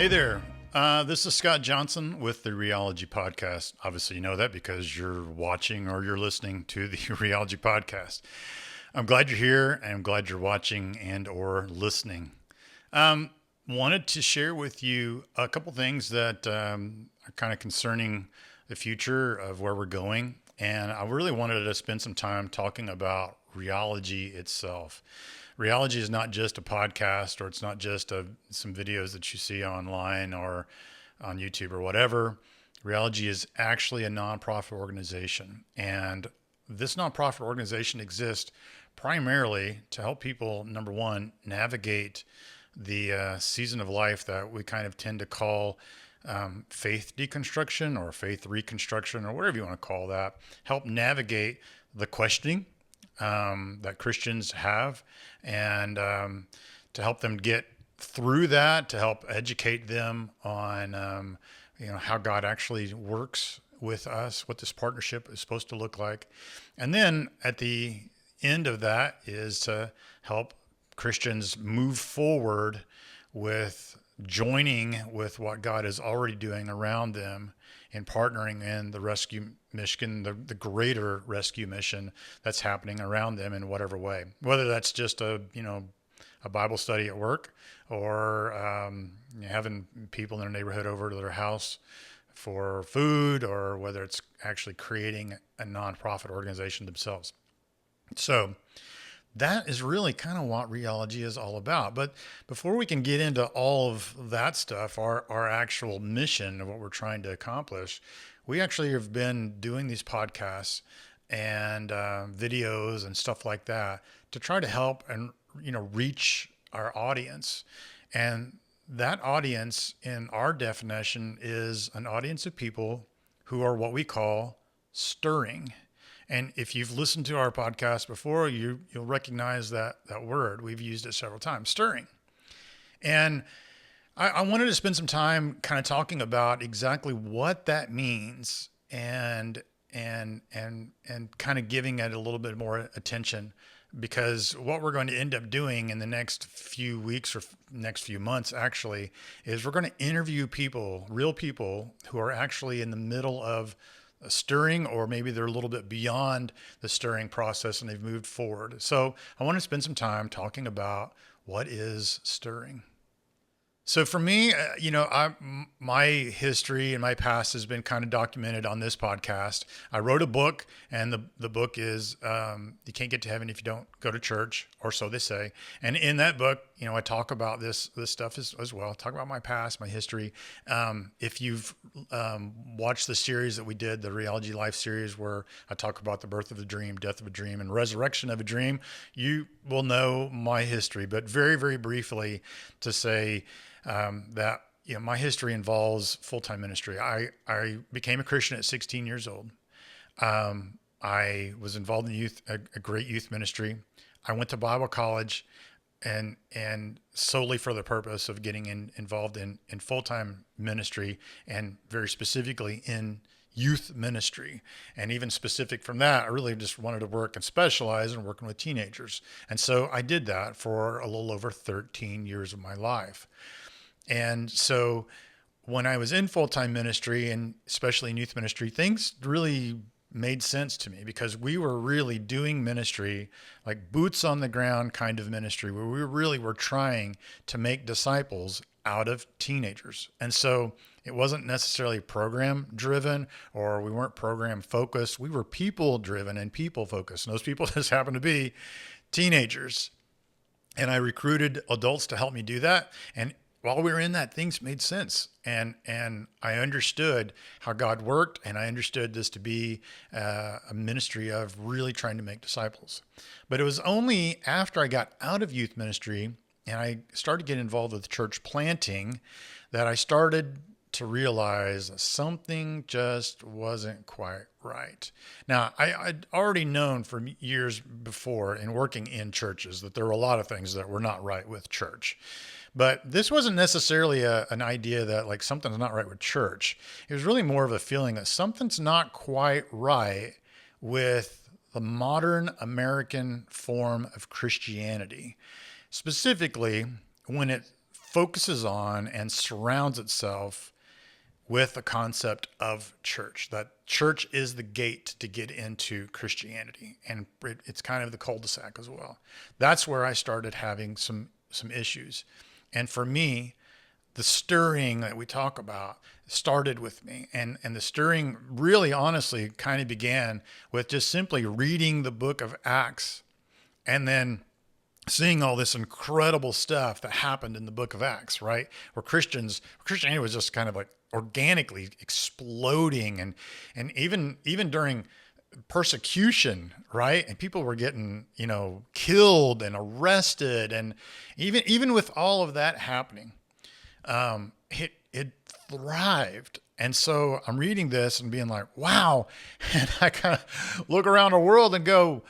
Hey there. This is Scott Johnson with the Rheology Podcast. Obviously, you know that because you're watching or you're listening to the Rheology Podcast. I'm glad you're here and I'm glad you're watching and or listening. Wanted to share with you a couple things that are kind of concerning the future of where we're going. And I really wanted to spend some time talking about rheology itself. Rheology is not just a podcast, or it's not just some videos that you see online or on YouTube or whatever. Rheology is actually a nonprofit organization. And this nonprofit organization exists primarily to help people, number one, navigate the season of life that we kind of tend to call faith deconstruction or faith reconstruction or whatever you want to call that. Help navigate the questioning that Christians have, and to help them get through that, to help educate them on how God actually works with us, what this partnership is supposed to look like. And then at the end of that is to help Christians move forward with joining with what God is already doing around them and partnering in the rescue mission, the greater rescue mission that's happening around them in whatever way, whether that's just a Bible study at work, or having people in their neighborhood over to their house for food, or whether it's actually creating a nonprofit organization themselves. So that is really kind of what rheology is all about. But before we can get into all of that stuff, our actual mission of what we're trying to accomplish, we actually have been doing these podcasts and videos and stuff like that to try to help and reach our audience. And that audience, in our definition, is an audience of people who are what we call stirring. And if you've listened to our podcast before, you'll recognize that word. We've used it several times, stirring. And I wanted to spend some time kind of talking about exactly what that means and kind of giving it a little bit more attention, because what we're going to end up doing in the next few weeks or next few months actually is we're going to interview people, real people who are actually in the middle of stirring, or maybe they're a little bit beyond the stirring process and they've moved forward. So I want to spend some time talking about what is stirring. So for me, my history and my past has been kind of documented on this podcast. I wrote a book, and the book is You Can't Get to Heaven If You Don't Go to Church, or so they say. And in that book, I talk about this stuff as well. Talk about my past, my history. If you've watched the series that we did, the Rheology Life series, where I talk about the birth of a dream, death of a dream, and resurrection of a dream, you will know my history. But very, very briefly, to say that my history involves full-time ministry. I became a Christian at 16 years old. I was involved in a great youth ministry. I went to Bible college, and solely for the purpose of getting involved in full-time ministry, and very specifically in youth ministry. And even specific from that, I really just wanted to work and specialize in working with teenagers. And so I did that for a little over 13 years of my life. And so when I was in full-time ministry, and especially in youth ministry, things really made sense to me, because we were really doing ministry, like boots on the ground kind of ministry, where we really were trying to make disciples out of teenagers. And so it wasn't necessarily program driven, or we weren't program focused. We were people driven and people focused. And those people just happened to be teenagers. And I recruited adults to help me do that. And while we were in that, things made sense. And I understood how God worked, and I understood this to be a ministry of really trying to make disciples. But it was only after I got out of youth ministry and I started getting involved with church planting that I started to realize something just wasn't quite right. Now, I'd already known for years before in working in churches that there were a lot of things that were not right with church. But this wasn't necessarily an idea that like something's not right with church. It was really more of a feeling that something's not quite right with the modern American form of Christianity, specifically when it focuses on and surrounds itself with the concept of church, that church is the gate to get into Christianity. And it's kind of the cul-de-sac as well. That's where I started having some issues. And for me, the stirring that we talk about started with me. And the stirring really honestly kind of began with just simply reading the book of Acts and then seeing all this incredible stuff that happened in the book of Acts, right? Where Christianity was just kind of like organically exploding, and even during persecution, right? And people were getting, killed and arrested, and even with all of that happening, it thrived. And so I'm reading this and being like, wow. And I kind of look around the world and go,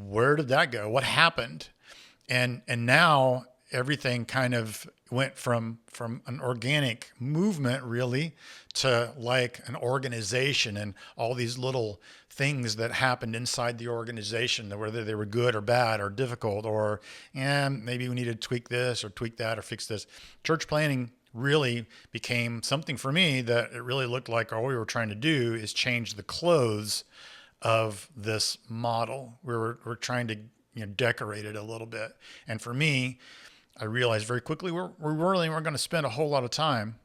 where did that go? What happened? And now everything kind of went from an organic movement really to like an organization, and all these little things that happened inside the organization, whether they were good or bad or difficult, or maybe we need to tweak this or tweak that or fix this. Church planning really became something for me that it really looked like all we were trying to do is change the clothes of this model. We're trying to decorate it a little bit. And for me, I realized very quickly we really weren't going to spend a whole lot of time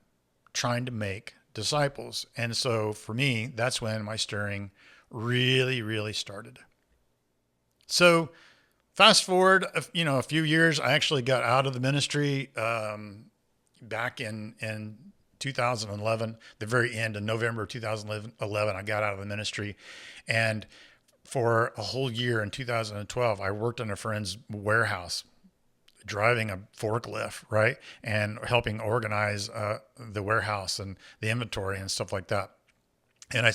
trying to make disciples. And so for me, that's when my stirring really, really started. So fast forward, a few years, I actually got out of the ministry back in 2011, the very end of November 2011, I got out of the ministry. And for a whole year in 2012, I worked in a friend's warehouse, driving a forklift, right? And helping organize the warehouse and the inventory and stuff like that. And I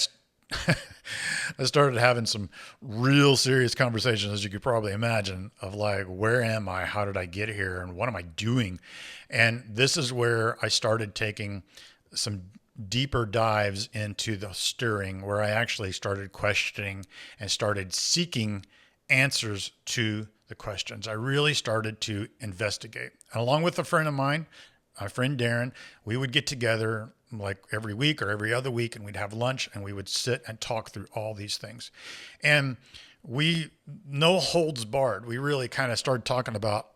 started having some real serious conversations, as you could probably imagine, of like, where am I? How did I get here? And what am I doing? And this is where I started taking some deeper dives into the stirring, where I actually started questioning and started seeking answers to the questions. I really started to investigate. And along with a friend of mine, my friend Darren, we would get together like every week or every other week, and we'd have lunch and we would sit and talk through all these things. And we, no holds barred, we really kind of started talking about,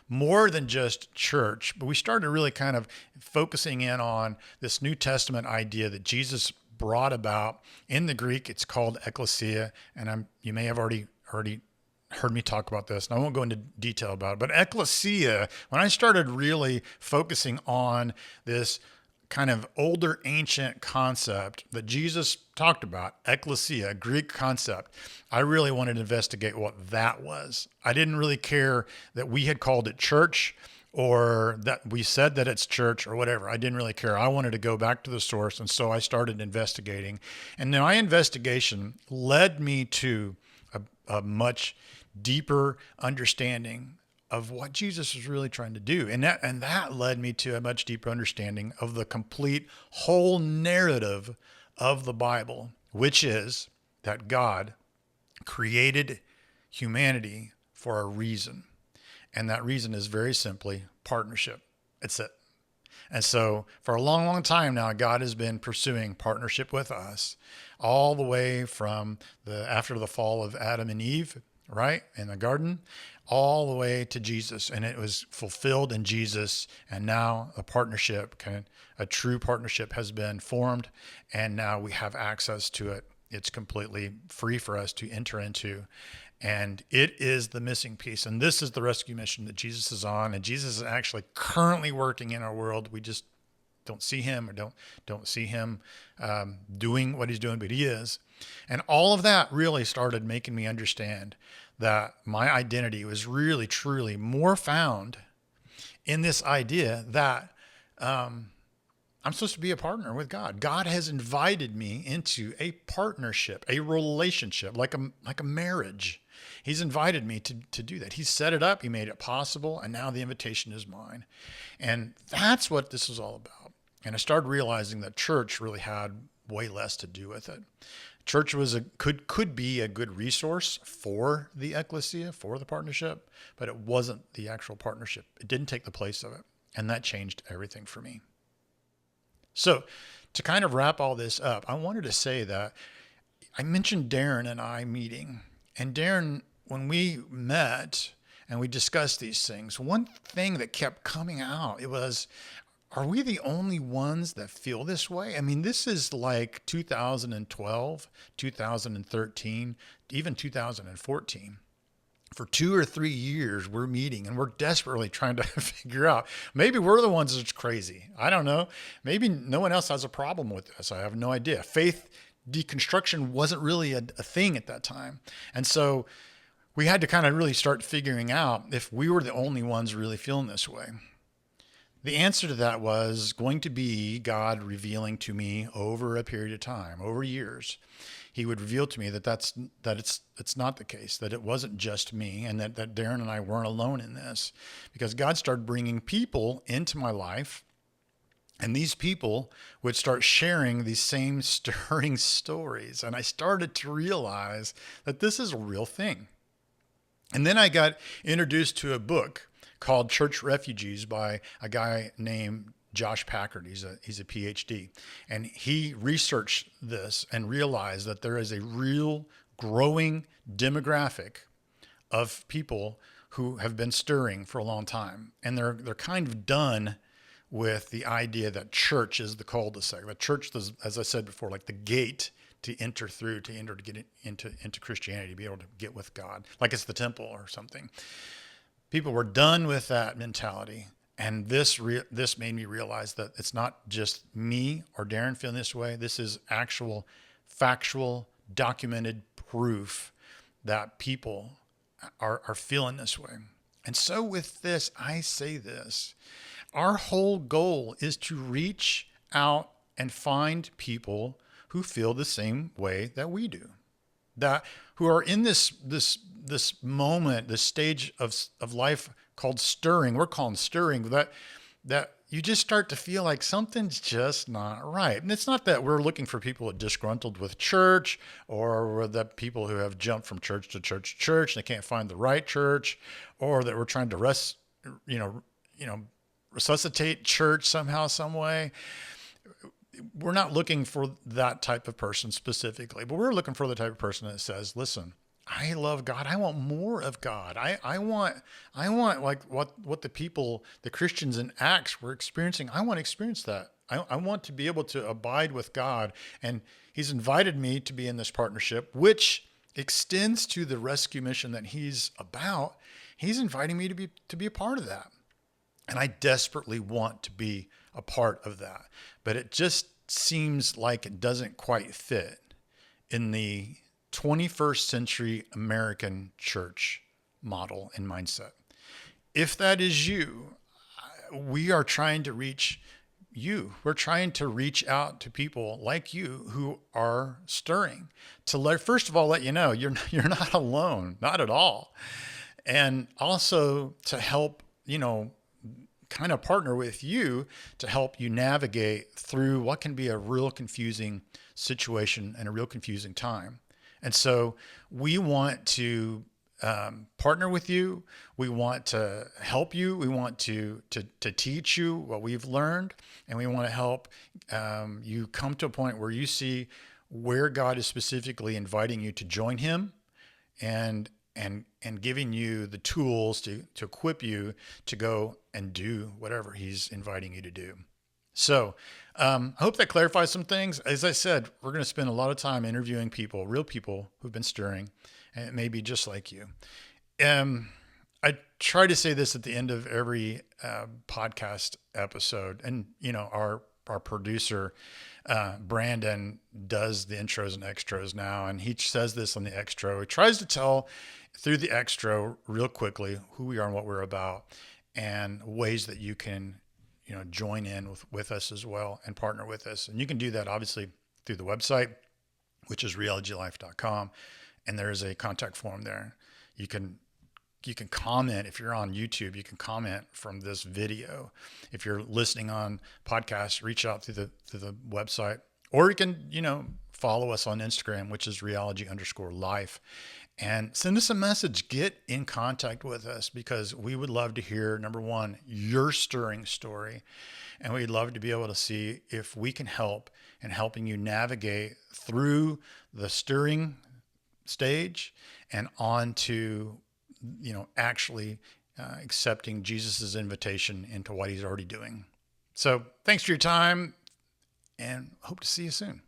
more than just church, but we started really kind of focusing in on this New Testament idea that Jesus brought about. In the Greek, it's called ecclesia. And you may have already heard me talk about this, and I won't go into detail about it, but ecclesia, when I started really focusing on this kind of older ancient concept that Jesus talked about, ecclesia, Greek concept, I really wanted to investigate what that was. I didn't really care that we had called it church or that we said that it's church or whatever. I didn't really care. I wanted to go back to the source. And so I started investigating. And my investigation led me to a much deeper understanding of what Jesus was really trying to do. And that led me to a much deeper understanding of the complete whole narrative of the Bible, which is that God created humanity for a reason. And that reason is very simply partnership. It's it. And so for a long, long time now, God has been pursuing partnership with us all the way from after the fall of Adam and Eve, right, in the garden, all the way to Jesus. And it was fulfilled in Jesus. And now a true partnership has been formed. And now we have access to it. It's completely free for us to enter into. And it is the missing piece. And this is the rescue mission that Jesus is on. And Jesus is actually currently working in our world. We just don't see him, or don't see him doing what he's doing, but he is. And all of that really started making me understand that my identity was really, truly more found in this idea that I'm supposed to be a partner with God. God has invited me into a partnership, a relationship, like a marriage. He's invited me to do that. He set it up. He made it possible. And now the invitation is mine. And that's what this is all about. And I started realizing that church really had way less to do with it. Church could be a good resource for the ecclesia, for the partnership, but it wasn't the actual partnership. It didn't take the place of it. And that changed everything for me. So to kind of wrap all this up, I wanted to say that I mentioned Darren and I meeting. And Darren, when we met and we discussed these things, one thing that kept coming out, it was, are we the only ones that feel this way? I mean, this is like 2012, 2013, even 2014. For 2 or 3 years, we're meeting and we're desperately trying to figure out, maybe we're the ones that's crazy. I don't know. Maybe no one else has a problem with this. I have no idea. Faith deconstruction wasn't really a thing at that time. And so we had to kind of really start figuring out if we were the only ones really feeling this way. The answer to that was going to be God revealing to me over a period of time, over years. He would reveal to me that it's not the case, that it wasn't just me, and that Darren and I weren't alone in this, because God started bringing people into my life, and these people would start sharing these same stirring stories, and I started to realize that this is a real thing. And then I got introduced to a book called Church Refugees by a guy named Josh Packard. He's a PhD, and he researched this and realized that there is a real growing demographic of people who have been stirring for a long time, and they're kind of done with the idea that church is the cul-de-sac. The church is, as I said before, like the gate to enter through, to get into Christianity, to be able to get with God, like it's the temple or something. People were done with that mentality. And this made me realize that it's not just me or Darren feeling this way. This is actual, factual, documented proof that people are feeling this way. And so with this, I say this. Our whole goal is to reach out and find people who feel the same way that we do, that who are in this moment, this stage of life called stirring. We're calling stirring, that you just start to feel like something's just not right. And it's not that we're looking for people who are disgruntled with church, or that people who have jumped from church to church and they can't find the right church, or that we're trying to resuscitate church somehow, some way. We're not looking for that type of person specifically, but we're looking for the type of person that says, listen, I love God. I want more of God. I want like what the Christians in Acts were experiencing. I want to experience that. I want to be able to abide with God. And he's invited me to be in this partnership, which extends to the rescue mission that he's about. He's inviting me to be a part of that. And I desperately want to be a part of that. But it just seems like it doesn't quite fit in the 21st century American church model and mindset. If that is you, we are trying to reach you. We're trying to reach out to people like you who are stirring, to first of all, let you know you're not alone, not at all. And also to help, kind of partner with you to help you navigate through what can be a real confusing situation and a real confusing time. And so we want to partner with you. We want to help you. We want to teach you what we've learned, and we want to help you come to a point where you see where God is specifically inviting you to join Him, and giving you the tools to equip you to go and do whatever He's inviting you to do. So I hope that clarifies some things. As I said, we're going to spend a lot of time interviewing people, real people who've been stirring, and it may be just like you. I try to say this at the end of every podcast episode, and our producer Brandon does the intros and extras now, and he says this on the extra. He tries to tell through the extra real quickly who we are and what we're about, and ways that you can join in with us as well and partner with us. And you can do that obviously through the website, which is reologylife.com. And there's a contact form there. You can comment. If you're on YouTube, you can comment from this video. If you're listening on podcasts, reach out through the website, Or you can, follow us on Instagram, which is rheology_life, and send us a message. Get in contact with us because we would love to hear, number one, your stirring story. And we'd love to be able to see if we can help in helping you navigate through the stirring stage and on to, actually accepting Jesus's invitation into what he's already doing. So thanks for your time and hope to see you soon.